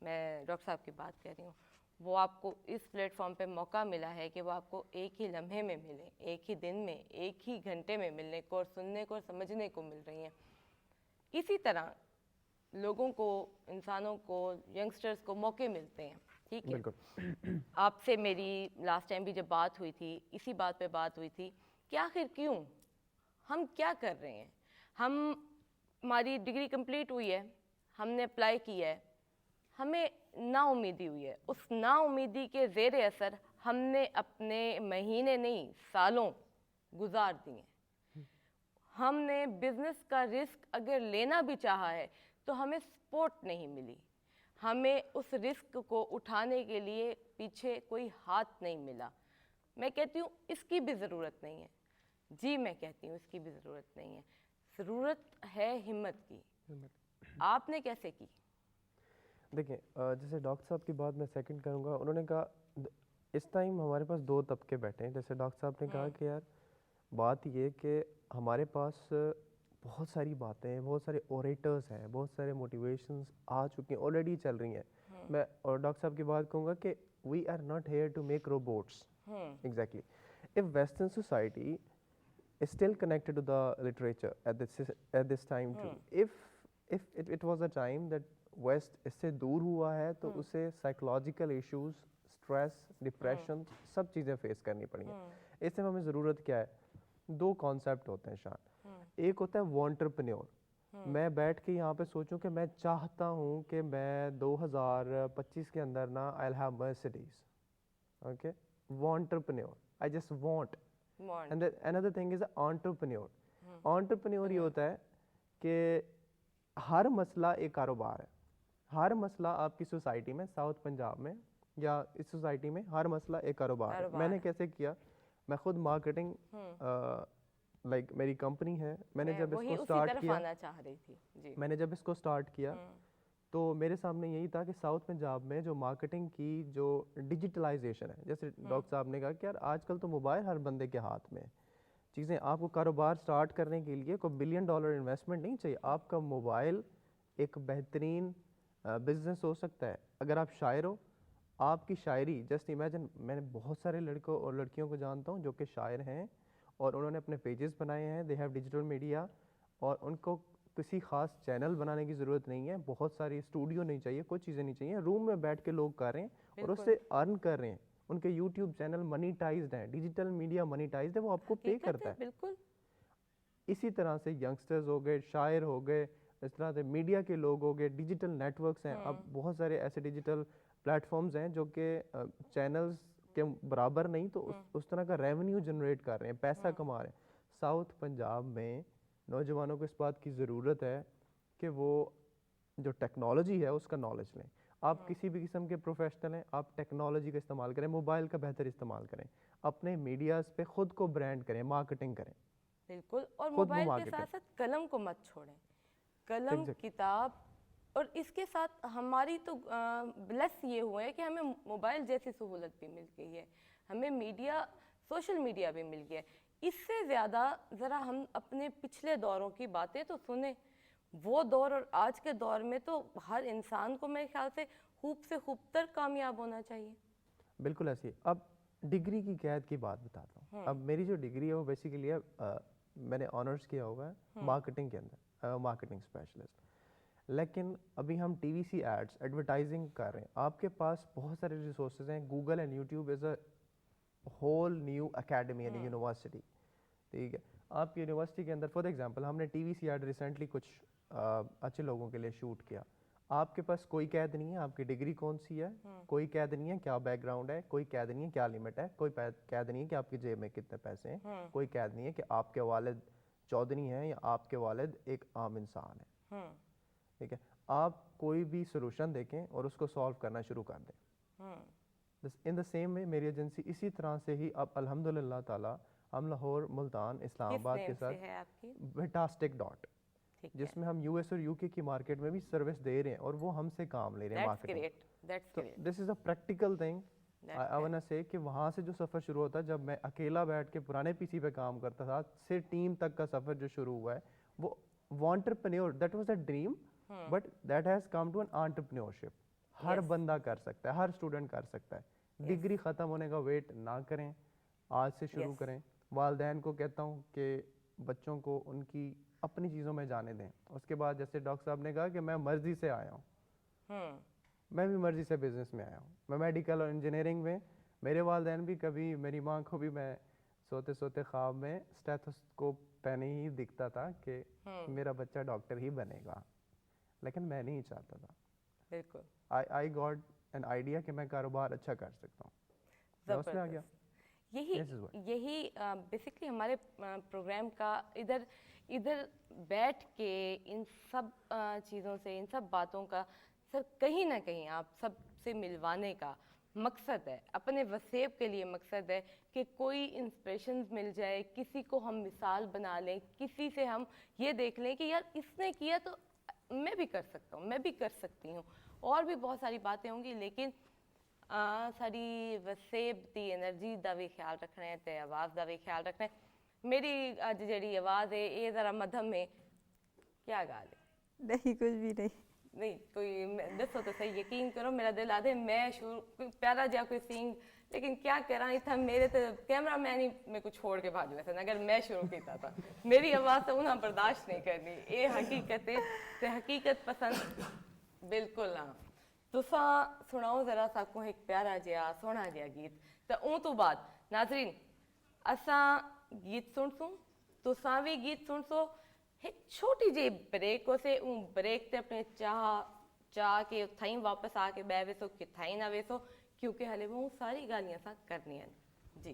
میں ڈاکٹر صاحب کی بات کر رہی ہوں. وہ آپ کو اس پلیٹ فارم پہ موقع ملا ہے کہ وہ آپ کو ایک ہی لمحے میں ملیں، ایک ہی دن میں، ایک ہی گھنٹے میں ملنے کو اور سننے کو اور سمجھنے کو مل رہی ہیں. اسی طرح لوگوں کو، انسانوں کو، ینگسٹرز کو موقع ملتے ہیں. ٹھیک ہے. آپ سے میری لاسٹ ٹائم بھی جب بات ہوئی تھی اسی بات پہ بات ہوئی تھی کہ آخر کیوں ہم کیا کر رہے ہیں. ہماری ڈگری کمپلیٹ ہوئی ہے، ہم نے اپلائی کیا ہے، ہمیں نا امیدی ہوئی ہے. اس نا امیدی کے زیر اثر ہم نے اپنے مہینے نہیں سالوں گزار دیے. ہم نے بزنس کا رسک اگر لینا بھی چاہا ہے تو ہمیں سپورٹ نہیں ملی، ہمیں اس رسک کو اٹھانے کے لیے پیچھے کوئی ہاتھ نہیں ملا. میں کہتی ہوں اس کی بھی ضرورت نہیں ہے. جی میں کہتی ہوں اس کی بھی ضرورت نہیں ہے. ضرورت ہے ہمت کی. آپ نے کیسے کی؟ دیکھیں جیسے ڈاکٹر صاحب کی بات میں سیکنڈ کروں گا. انہوں نے کہا اس ٹائم ہمارے پاس دو طبقے بیٹھے ہیں. جیسے ڈاکٹر صاحب نے کہا کہ یار بات یہ کہ ہمارے پاس بہت ساری باتیں ہیں، بہت سارے اوریٹرز ہیں، بہت سارے موٹیویشنز آ چکی ہیں، آلریڈی چل رہی ہیں. میں اور ڈاکٹر صاحب کی بات کہوں گا کہ we are not here to make robots. Exactly. If western society is still connected to the literature at this time too. If it was a time that West اس سے دور ہوا ہے تو اسے سائیکولوجیکل ایشوز، اسٹریس، ڈپریشن سب چیزیں face کرنی پڑی ہیں. اس میں ہمیں ضرورت کیا ہے؟ دو کانسیپٹ ہوتے ہیں شان. ایک ہوتا ہے وانٹرپرینیور. میں بیٹھ کے یہاں پہ سوچوں کہ میں چاہتا ہوں کہ میں 2025 کے اندر نا I'll have Mercedes. Okay? Wantrepreneur. I just want. And another thing is entrepreneur. Entrepreneur یہ ہوتا ہے کہ ہر مسئلہ ایک کاروبار ہے. ہر مسئلہ آپ کی سوسائٹی میں، ساؤتھ پنجاب میں یا اس سوسائٹی میں ہر مسئلہ ایک کاروبار ہے. میں نے کیسے کیا؟ میں خود مارکیٹنگ لائک میری کمپنی ہے. میں نے جب اس کو اسٹارٹ کیا تو میرے سامنے یہی تھا کہ ساؤتھ پنجاب میں جو مارکیٹنگ کی جو ڈیجیٹلائزیشن ہے، جیسے ڈاکٹر صاحب نے کہا کہ یار آج کل تو موبائل ہر بندے کے ہاتھ میں ہے، چیزیں آپ کو کاروبار سٹارٹ کرنے کے لیے کوئی $1 بلین انویسٹمنٹ نہیں چاہیے، آپ کا موبائل ایک بہترین بزنس ہو سکتا ہے۔ اگر آپ شاعر ہو، آپ کی شاعری، جسٹ امیجن، میں نے بہت سارے لڑکوں اور لڑکیوں کو جانتا ہوں جو کہ شاعر ہیں اور انہوں نے اپنے پیجز بنائے ہیں، دے ہیو ڈیجیٹل میڈیا، اور ان کو کسی خاص چینل بنانے کی ضرورت نہیں ہے، بہت ساری اسٹوڈیو نہیں چاہیے، کوئی چیزیں نہیں چاہیے، روم میں بیٹھ کے لوگ کر رہے ہیں اور اس سے ارن کر رہے ہیں، ان کے یوٹیوب چینل منیٹائزڈ ہیں، ڈیجیٹل میڈیا منیٹائزڈ ہے، وہ آپ کو پے کرتا ہے۔ بالکل اسی طرح سے ینگسٹرز ہو گئے، شاعر ہو گئے، اس طرح سے میڈیا کے لوگ ہو گئے، ڈیجیٹل نیٹ ورکس ہیں، اب بہت سارے ایسے ڈیجیٹل پلیٹ فارمز ہیں جو کہ چینلز کے برابر نہیں تو اس طرح کا ریونیو جنریٹ کر رہے ہیں، پیسہ کما رہے ہیں۔ ساؤتھ پنجاب میں نوجوانوں کو اس بات کی ضرورت ہے کہ وہ جو ٹیکنالوجی ہے اس کا نالج لیں۔ آپ کسی بھی قسم کے پروفیشنل ہیں، آپ ٹیکنالوجی کا استعمال کریں، موبائل کا بہتر استعمال کریں، اپنے میڈیاز پہ خود کو برانڈ کریں، مارکیٹنگ کریں۔ بالکل، اور موبائل کے ساتھ ساتھ قلم کو مت چھوڑیں، قلم، کتاب، اور اس کے ساتھ ہماری تو بلیس یہ ہوا ہے کہ ہمیں موبائل جیسی سہولت بھی مل گئی ہے، ہمیں میڈیا، سوشل میڈیا بھی مل گیا ہے۔ اس سے زیادہ ذرا ہم اپنے پچھلے دوروں کی باتیں تو سنیں، وہ دور اور آج کے دور میں تو ہر انسان کو میرے خیال سے خوب سے خوب تر کامیاب ہونا چاہیے۔ بالکل ایسی۔ اب ڈگری کی قید کی بات بتاتا ہوں۔ اب میری جو ڈگری ہے وہ بیسیکلی ہے، میں نے آنرس کیا ہوا ہے مارکیٹنگ کے اندر، مارکیٹنگ اسپیشلسٹ، لیکن ابھی ہم ٹی وی سی ایڈس، ایڈورٹائزنگ کر رہے ہیں، آپ کے پاس بہت سارے ریسورسز ہیں، Google and YouTube is a whole new academy and university, ٹھیک ہے۔ آپ کی یونیورسٹی کے اندر فار ایگزامپل ہم نے ٹی وی سی ایڈ ریسنٹلی کچھ اچھے لوگوں کے لیے شوٹ کیا، آپ کے پاس کوئی قید نہیں ہے آپ کی ڈگری کون سی ہے، کوئی قید نہیں ہے کیا بیک گراؤنڈ ہے، کوئی قید نہیں ہے کیا لمٹ ہے، کوئی قید نہیں ہے کہ آپ کی جیب میں کتنے پیسے ہیں، کوئی قید نہیں ہے کہ آپ کے والد چودھری ہیں یا آپ کے والد ایک عام انسان ہے، ٹھیک ہے۔ آپ کوئی بھی سولوشن دیکھیں اور اس کو سالو کرنا شروع کر دیں۔ ان دا سیم وے میری ایجنسی اسی طرح سے ہی اب الحمدللہ تعالیٰ ہم لاہور، ملتان، اسلام آباد کے ساتھ ویٹاسٹک ڈاٹ، جس میں ہم یو ایس اور یو کے کی مارکیٹ میں بھی سروس دے رہے ہیں اور وہ ہم سے کام لے رہے ہیں marketing. This is a practical thing I want to say کہ وہاں سے جو سفر شروع ہوتا ہے، جب میں اکیلا بیٹھ کے پرانے پی سی پہ کام کرتا تھا، سے ٹیم تک کا سفر جو شروع ہوا ہے وہ entrepreneur, that was a dream but that has come to an entrepreneurship. ہر بندہ کر سکتا ہے، ہر اسٹوڈنٹ کر سکتا ہے۔ ڈگری ختم ہونے کا ویٹ نہ کریں، آج سے شروع کریں۔ والدین کو کہتا ہوں کہ بچوں کو ان کی اپنی چیزوں میں جانے دیں۔ اس کے بعد جیسے ڈاکٹر صاحب نے کہا کہ میں مرضی سے آیا ہوں، میں بھی مرضی سے بزنس میں آیا ہوں، میں میڈیکل اور انجینئرنگ میں، میرے والدین بھی کبھی، میری ماں کو بھی میں سوتے سوتے خواب میں اسٹیتھوسکوپ پہنے ہی دکھتا تھا کہ میرا بچہ ڈاکٹر ہی بنے گا، لیکن میں نہیں چاہتا تھا۔ بالکل، آئی گاٹ این آئیڈیا کہ میں کاروبار اچھا کر سکتا ہوں، میں اس میں آ گیا۔ یہی بیسکلی ہمارے پروگرام کا ادھر بیٹھ کے ان سب چیزوں سے، ان سب باتوں کا سر کہیں نہ کہیں آپ سب سے ملوانے کا مقصد ہے، اپنے وسیب کے لیے مقصد ہے کہ کوئی انسپریشنز مل جائے، کسی کو ہم مثال بنا لیں، کسی سے ہم یہ دیکھ لیں کہ یار اس نے کیا تو میں بھی کر سکتا ہوں، میں بھی کر سکتی ہوں۔ اور بھی بہت ساری باتیں ہوں گی، لیکن ساری وسیب دی انرجی دا بھی خیال رکھنا ہے تے آواز دا بھی خیال رکھنا ہے۔ میری اج جڑی آواز ہے یہ ذرا مدھم ہے، کیا گال ہے؟ نہیں، کچھ بھی نہیں، کوئی دسو تو صحیح، یقین کرو میرا دل آدھے میں شروع پیارا جا کوئی سینگ، لیکن کیا کراں اتھا میرے تے کیمرہ مین ہی میرے کو چھوڑ کے بھاج ویسے اگر میں شروع کیتا تھا، میری آواز تو انہاں برداشت نہیں کرنی، یہ حقیقت ہے تے حقیقت پسند بالکل ہاں۔ تساں سناؤ ذرا ساکوں ایک پیارا جہا سوہنا جہا گیت، تے اون تو بعد ناظرین اساں گیت سن سوں، تساں بھی گیت سن سو، ایک چھوٹی جی بریک ہو سے، اون بریک تے اپنے چاہ کے اتھائیں واپس آ کے بہ ویسو کتھائیں نہ ویسو، کیونکہ ہلے وہ ساری گالیاں سا کرنی ہیں جی۔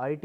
IT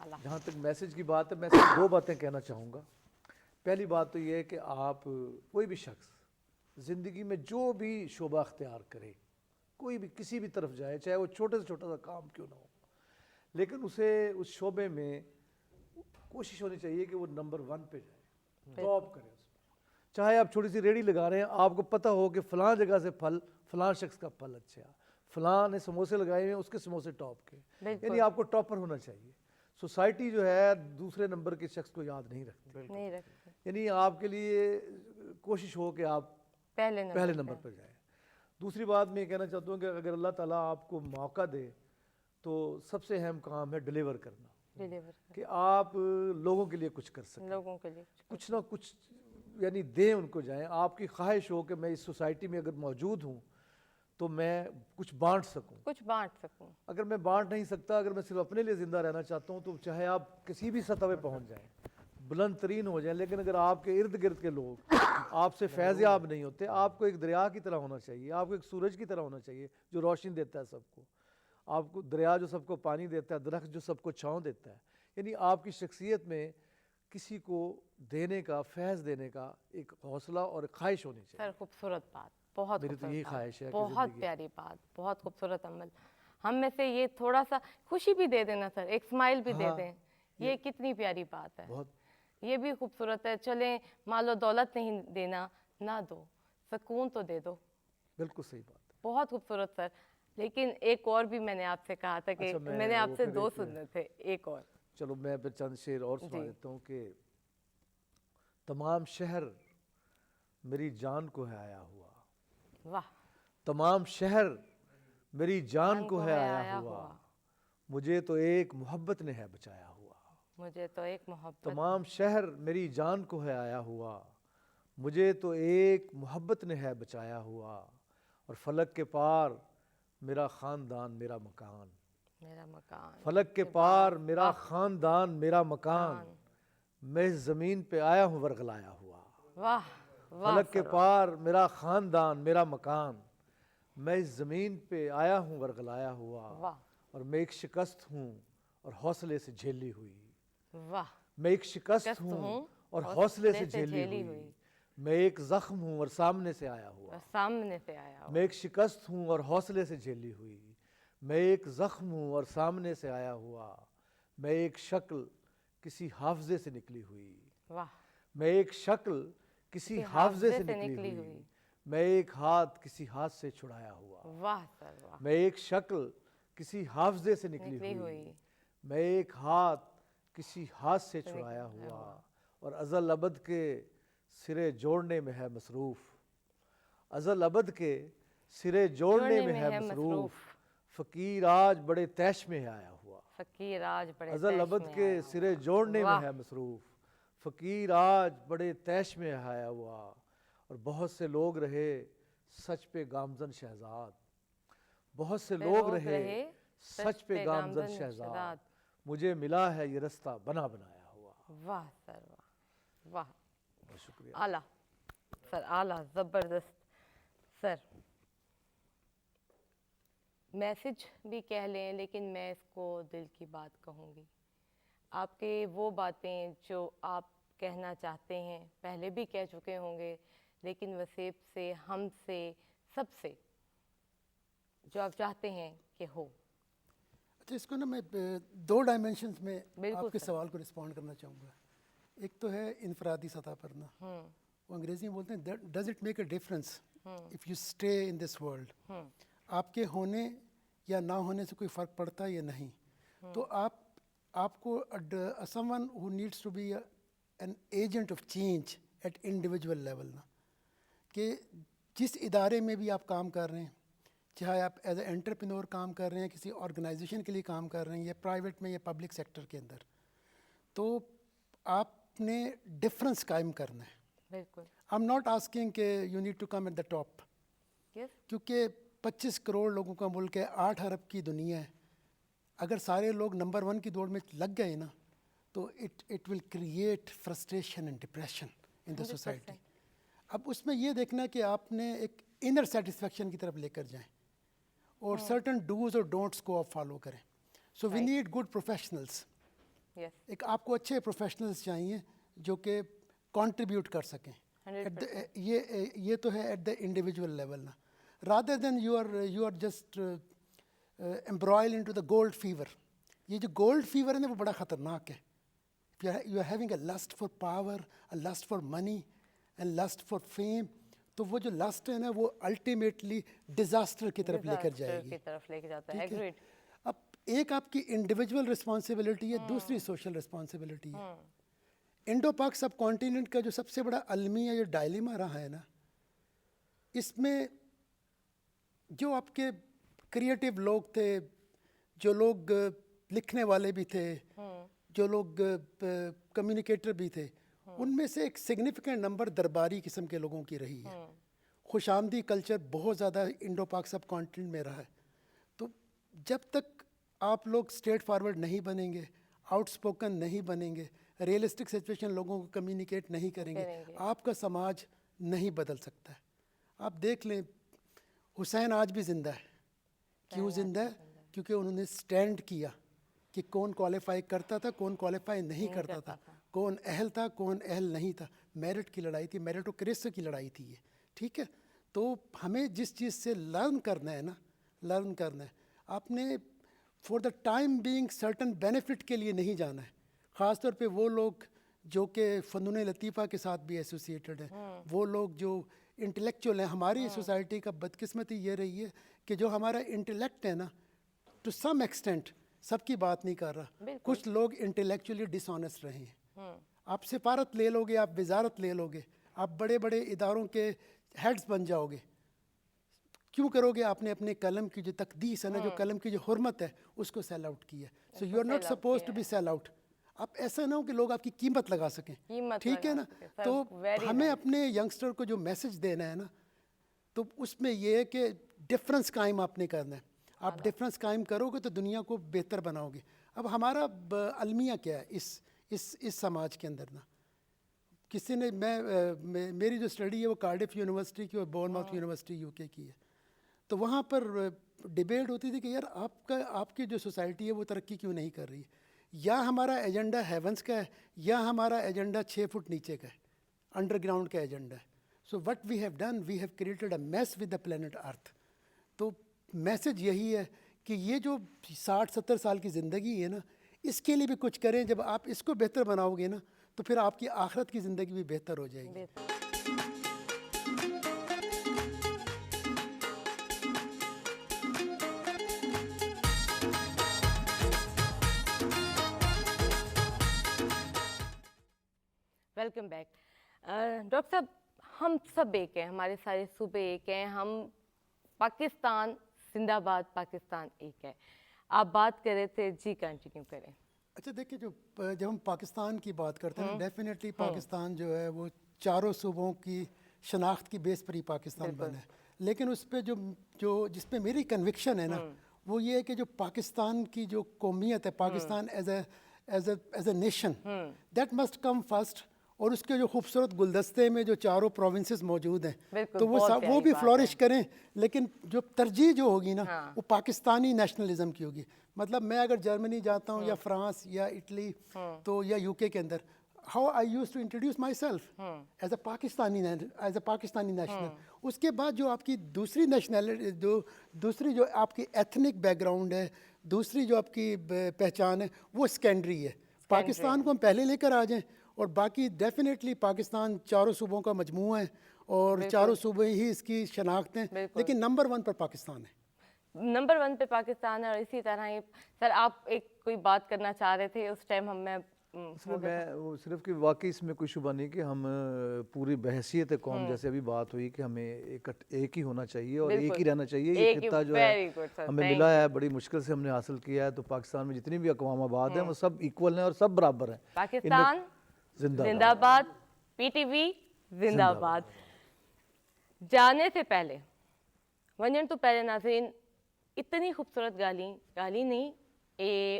اللہ جہاں تک میسج کی بات ہے میں صرف 2 باتیں کہنا چاہوں گا. پہلی بات تو یہ ہے کہ آپ کوئی بھی شخص زندگی میں جو بھی شعبہ اختیار کرے, کوئی بھی کسی بھی طرف جائے, چاہے وہ چھوٹے سے چھوٹا سا کام کیوں نہ ہو, لیکن اسے اس شعبے میں کوشش ہونی چاہیے کہ وہ نمبر 1 پہ جائے, ٹاپ کرے اس میں. چاہے آپ چھوٹی سی ریڑھی لگا رہے ہیں, آپ کو پتہ ہو کہ فلاں جگہ سے پھل, فلاں شخص کا پھل اچھا, فلاں نے سموسے لگائے ہیں, اس کے سموسے ٹاپ کے, یعنی آپ کو ٹاپر ہونا چاہیے. سوسائٹی جو ہے دوسرے نمبر کے شخص کو یاد نہیں رکھتی, نہیں رکھتے, یعنی آپ کے لیے کوشش ہو کہ آپ پہلے نمبر پر جائیں. دوسری بات میں یہ کہنا چاہتا ہوں کہ اگر اللہ تعالیٰ آپ کو موقع دے تو سب سے اہم کام ہے ڈیلیور کرنا, کہ آپ لوگوں کے لیے کچھ کر سکیں, لوگوں کے لیے کچھ نہ کچھ یعنی دیں ان کو جائیں. آپ کی خواہش ہو کہ میں اس سوسائٹی میں اگر موجود ہوں تو میں کچھ بانٹ سکوں. کچھ بانٹ سکوں. اگر میں بانٹ نہیں سکتا, اگر میں صرف اپنے لیے زندہ رہنا چاہتا ہوں, تو چاہے آپ کسی بھی سطح پہ پہنچ جائیں, بلند ترین ہو جائیں, لیکن اگر آپ کے ارد گرد کے لوگ آپ سے فیض یاب نہیں ہوتے, آپ کو ایک دریا کی طرح ہونا چاہیے, آپ کو ایک سورج کی طرح ہونا چاہیے جو روشنی دیتا ہے سب کو. آپ کو دریا جو سب کو پانی دیتا ہے, درخت جو سب کو چھاؤں دیتا ہے, یعنی آپ کی شخصیت میں کسی کو دینے کا, فیض دینے کا ایک حوصلہ اور خواہش ہونی چاہیے. سر خوبصورت بات, بہت میری تو یہی خواہش ہے کہ بہت زندگی پیاری بات, بہت خوبصورت عمل. ہم میں سے یہ تھوڑا سا خوشی بھی دے دینا سر, ایک اسمائل بھی دے دیں, یہ کتنی پیاری بات ہے, بہت یہ بھی خوبصورت ہے. چلیں مال و دولت نہیں دینا, نہ دو, سکون تو دے دو. بالکل صحیح بات ہے. بہت خوبصورت سر. لیکن ایک اور بھی میں نے آپ سے کہا تھا کہ میں نے آپ سے 2 سننے تھے, ایک اور. چلو میں پھر چند شعر اور سنا دیتا ہوں کہ تمام شہر میری جان کو ہے آیا ہوا, واہ, تمام شہر میری جان کو ہے آیا ہوا, مجھے تو ایک محبت نے ہے بچایا ہوا. مجھے تو ایک محبت, تمام شہر میری جان کو ہے آیا ہوا, مجھے تو ایک محبت نے ہے بچایا ہوا, اور فلک کے پار میرا خاندان میرا مکان, میرا مکان, فلک کے پار میرا خاندان میرا مکان, میں اس زمین پہ آیا ہوں ورغلایا ہوا. واہ واہ, فلک کے پار میرا خاندان میرا مکان, میں اس زمین پہ آیا ہوں ورغلایا ہوا, واہ اور میں ایک شکست ہوں اور حوصلے سے جھیلی ہوئی. واہ, میں ایک شکست ہوں اور حوصلے سے جھیلی ہوئی, میں ایک زخم ہوں اور سامنے سے آیا ہوا. سامنے سے آیا ہوا. میں ایک شکست ہوں اور حوصلے سے جھیلی ہوئی, میں ایک زخم ہوں اور سامنے سے آیا ہوا, میں ایک شکل کسی حافظے سے نکلی ہوئی. واہ, میں ایک شکل کسی حافظے سے نکلی ہوئی, میں ایک ہاتھ کسی ہاتھ سے چھڑایا ہوا. واہ سر واہ, میں ایک شکل کسی حافظے سے نکلی ہوئی, میں ایک ہاتھ کسی ہاتھ سے چھڑایا ہوا, اور ازل ابد کے سرے جوڑنے میں ہے مصروف, ازل ابد کے سرے جوڑنے میں ہے مصروف, فقیر آج بڑے تیش میں ہے آیا ہوا. فقیر آج بڑے ازل ابد کے سرے جوڑنے میں ہے مصروف, فقیر آج بڑے تیش میں آیا ہوا, اور بہت سے لوگ رہے سچ پہ گامزن شہزاد, بہت سے لوگ رہے سچ پہ گامزن شہزاد, مجھے ملا ہے یہ رستہ بنا بنایا ہوا. واہ سر واہ, واہ, بہت شکریہ. اعلیٰ سر, اعلیٰ, زبردست سر. میسج بھی کہہ لیں, لیکن میں اس کو دل کی بات کہوں گی. آپ کے وہ باتیں جو آپ کہنا چاہتے ہیں پہلے بھی کہہ چکے ہوں گے, لیکن وسیب سے, ہم سے, سب سے جو آپ چاہتے ہیں کہ ہو. اچھا, اس کو نا میں 2 ڈائمینشنز میں بالکل آپ کے سوال کو رسپونڈ کرنا چاہوں گا. ایک تو ہے انفرادی سطح پر نا, وہ انگریزی میں بولتے ہیں does it make a difference if you stay in this world. آپ کے ہونے یا نہ ہونے سے کوئی فرق پڑتا یا نہیں. تو آپ کو someone who needs to be an agent of change at individual level نا, کہ جس ادارے میں بھی آپ کام کر رہے ہیں, چاہے آپ ایز اے انٹرپرینور کام کر رہے ہیں, کسی آرگنائزیشن کے لیے کام کر رہے ہیں, یا پرائیویٹ میں یا پبلک سیکٹر کے اندر, تو آپ نے ڈفرینس قائم کرنا ہے. بالکل. آئی ایم ناٹ آسکنگ کہ you need to come at the top, کیونکہ 25 کروڑ لوگوں کا ملک ہے, 8 ارب کی دنیا ہے. اگر سارے لوگ نمبر 1 کی دوڑ میں لگ گئے نا, تو it will create frustration and depression in the society. اب اس میں یہ دیکھنا کہ آپ نے ایک انر سیٹسفیکشن کی طرف لے کر جائیں, اور سرٹن ڈوز اور ڈونٹس کو آپ فالو کریں. So we need good professionals Yes. ایک آپ کو اچھے پروفیشنلز چاہیے جو کہ کنٹریبیوٹ کر سکیں. 100%. یہ تو ہے ایٹ دا انڈیویجول لیول نا, rather than you are just embroiled in to the gold fever. یہ جو گولڈ فیور ہے نا وہ بڑا خطرناک ہے. You are having a lust for power, a lust for money and lust for fame, تو وہ جو لسٹ ہے نا وہ الٹیمیٹلی ڈیزاسٹر کی طرف لے کر جائے گی. کی طرف لے کے جاتا ہے. ٹھیک ہے؟ Agreed. اب ایک آپ کی انڈیویجول رسپانسبلٹی ہے, دوسری سوشل رسپانسبلٹی ہے. انڈو پاک سب کانٹیننٹ کا جو سب سے بڑا المیہ جو ڈائلیما رہا ہے نا, اس میں جو آپ کے کریٹیو لوگ تھے, جو لوگ لکھنے والے بھی تھے, جو لوگ کمیونیکیٹر بھی تھے, ان میں سے ایک سگنیفیکنٹ نمبر درباری قسم کے لوگوں کی رہی ہے. خوش آمدی کلچر بہت زیادہ انڈو پاک سب کانٹیننٹ میں رہا ہے. تو جب تک آپ لوگ اسٹریٹ فارورڈ نہیں بنیں گے, آؤٹ اسپوکن نہیں بنیں گے, ریئلسٹک سچویشن لوگوں کو کمیونیکیٹ نہیں کریں گے, آپ کا سماج نہیں بدل سکتا ہے. آپ دیکھ لیں حسین آج بھی زندہ ہے. کیوں زندہ ہے؟ کیونکہ انہوں نے اسٹینڈ کیا کہ کون کوالیفائی کرتا تھا, کون کوالیفائی نہیں کرتا تھا, کون اہل تھا, کون اہل نہیں تھا. میرٹ کی لڑائی تھی, میرٹوکریسی کی لڑائی تھی یہ. ٹھیک ہے, تو ہمیں جس چیز سے لرن کرنا ہے نا, لرن کرنا ہے. آپ نے for the time being certain benefit کے لیے نہیں جانا ہے. خاص طور پہ وہ لوگ جو کہ فنون لطیفہ کے ساتھ بھی ایسوسیٹڈ ہیں, وہ لوگ جو انٹلیکچوئل ہیں. ہماری سوسائٹی کا بدقسمتی یہ رہی ہے کہ جو ہمارا انٹلیکٹ ہے نا, ٹو سم ایکسٹینٹ سب کی بات نہیں کر رہا, کچھ لوگ انٹلیکچولی ڈس آنیسٹ رہے ہیں. آپ سفارت لے لو گے, آپ وزارت لے لو گے, آپ بڑے بڑے اداروں کے ہیڈز بن جاؤ گے. کیوں کرو گے؟ آپ نے اپنے قلم کی جو تقدیس ہے نا, جو قلم کی جو حرمت ہے, اس کو سیل آؤٹ کیا. So you are not suppose to be sell out. آپ ایسا نہ ہو کہ لوگ آپ کی قیمت لگا سکیں. ٹھیک ہے نا. تو ہمیں اپنے ینگسٹر کو جو میسج دینا ہے نا, تو اس میں یہ ہے کہ ڈفرینس قائم آپ نے کرنا ہے. آپ ڈفرینس قائم کرو گے تو دنیا کو بہتر بناؤ گے. اب ہمارا المیہ کیا ہے اس سماج کے اندر نا, کسی نے میری جو اسٹڈی ہے وہ کارڈف یونیورسٹی کی اور بورن ماؤتھ یونیورسٹی یو کے کی ہے. تو وہاں پر ڈیبیٹ ہوتی تھی کہ یار آپ کی جو سوسائٹی ہے وہ ترقی کیوں نہیں کر رہی ہے. یا ہمارا ایجنڈا ہیونس کا ہے, یا ہمارا ایجنڈا 6 فٹ نیچے کا ہے, انڈر گراؤنڈ کا ایجنڈا ہے. So what we have done, we have created a mess with the planet earth. تو میسج یہی ہے کہ یہ جو 60-70 سال کی زندگی ہے نا, اس کے لیے بھی کچھ کریں. جب آپ اس کو بہتر بناؤ گے نا, تو پھر آپ کی آخرت کی زندگی بھی بہتر ہو جائے گی. Welcome back. ڈاکٹر صاحب, ہم سب ایک ہیں, ہمارے سارے صوبے ایک ہیں, ہم پاکستان زندہ باد, پاکستان ایک ہے. آپ بات کر رہے تھے, جی کنٹینیو کریں. اچھا دیکھیں, جب ہم پاکستان کی بات کرتے ہیں, ڈیفینیٹلی پاکستان جو ہے وہ چاروں صوبوں کی شناخت کی بیس پر ہی پاکستان بنا ہے. لیکن اس پہ جس پہ میری کنوکشن ہے نا, وہ یہ ہے کہ جو پاکستان کی جو قومیت ہے, Pakistan as a nation, that must come first. اور اس کے جو خوبصورت گلدستے میں جو چاروں پروونسز موجود ہیں, تو وہ بھی فلورش کریں. لیکن جو ترجیح جو ہوگی نا, وہ پاکستانی نیشنلزم کی ہوگی. مطلب میں اگر جرمنی جاتا ہوں, یا فرانس, یا اٹلی, تو یا یو کے اندر, how I use to introduce myself as a Pakistani national. اس کے بعد جو آپ کی دوسری نیشنلٹی, دوسری جو آپ کی ایتھنک بیک گراؤنڈ ہے, دوسری جو آپ کی پہچان ہے, وہ سیکنڈری ہے. پاکستان کو ہم پہلے لے کر آ جائیں, اور باقی ڈیفینیٹلی پاکستان چاروں صوبوں کا مجموعہ ہے, اور چاروں صوبے ہی اس کی شناخت ہیں. لیکن نمبر 1 پر پاکستان ہے. نمبر 1 پہ پاکستان ہے. اور اسی طرح ہی سر, آپ ایک کوئی بات کرنا چاہ رہے تھے اس ٹائم. میں صرف کہ واقعی اس میں کوئی شبہ نہیں کہ ہم پوری بحیثیت قوم, جیسے ابھی بات ہوئی کہ ہمیں ایک ہی ہونا چاہیے اور ایک ہی رہنا چاہیے. یہ خطہ جو ہے ہمیں ملا ہے, بڑی مشکل سے ہم نے حاصل کیا ہے. تو پاکستان میں جتنی بھی اقوام آباد ہیں وہ سب ایکول ہیں اور سب برابر ہیں. پاکستان زندہ باد, پی ٹی وی زندہ باد. جانے سے پہلے, ونجن تو پہلے ناظرین, اتنی خوبصورت گالی نہیں,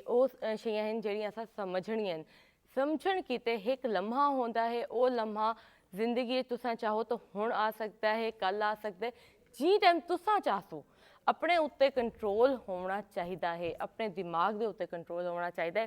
او شیاں ہیں جڑیاں اساں سمجھنیاں. سمجھن کیتے ایک لمحہ ہوندا ہے, او لمحہ زندگی تساں چاہو تو ہن آ سکتا ہے, کل آ سکتا ہے, جی ٹائم تساں چاہو. اپنے اتنے کنٹرول ہونا چاہیے ہے, اپنے دماغ دے اتنے کنٹرول ہونا چاہیے ہے.